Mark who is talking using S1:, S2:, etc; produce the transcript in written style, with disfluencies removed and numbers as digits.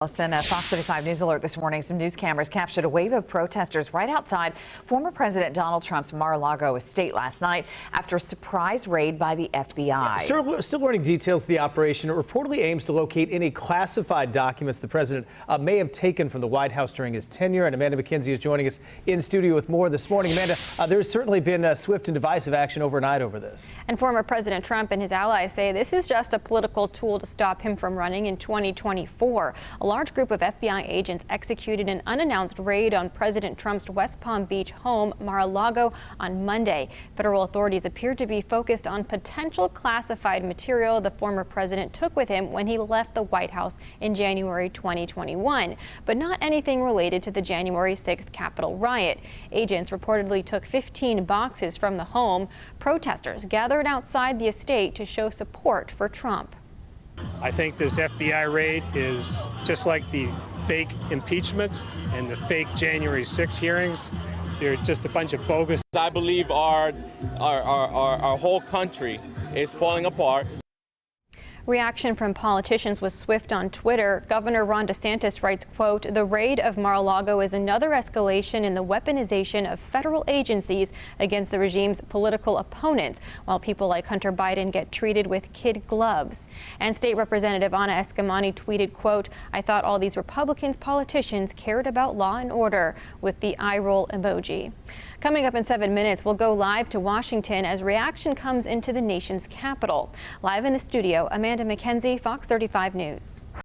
S1: Allison, a Fox 35 News alert this morning. Some news cameras captured a wave of protesters right outside former President Donald Trump's Mar-a-Lago estate last night after a surprise raid by the FBI.
S2: Still learning details of the operation. It reportedly aims to locate any classified documents the president may have taken from the White House during his tenure. And Amanda McKenzie is joining us in studio with more this morning. Amanda, there's certainly been swift and divisive action overnight over this.
S3: And former President Trump and his allies say this is just a political tool to stop him from running in 2024. A large group of FBI agents executed an unannounced raid on President Trump's West Palm Beach home, Mar-a-Lago, on Monday. Federal authorities appeared to be focused on potential classified material the former president took with him when he left the White House in January 2021, but not anything related to the January 6th Capitol riot. Agents reportedly took 15 boxes from the home. Protesters gathered outside the estate to show support for Trump.
S4: I think this FBI raid is just like the fake impeachments and the fake January 6 hearings. They're just a bunch of bogus.
S5: I believe our whole country is falling apart.
S3: Reaction from politicians was swift on Twitter. Governor Ron DeSantis writes, quote, "The raid of Mar-a-Lago is another escalation in the weaponization of federal agencies against the regime's political opponents, while people like Hunter Biden get treated with kid gloves." And State Representative Anna Eskamani tweeted, quote, "I thought all these Republicans politicians cared about law and order," with the eye roll emoji. Coming up in 7 minutes, we'll go live to Washington as reaction comes into the nation's capital. Live in the studio, Amanda McKenzie, Fox 35 News.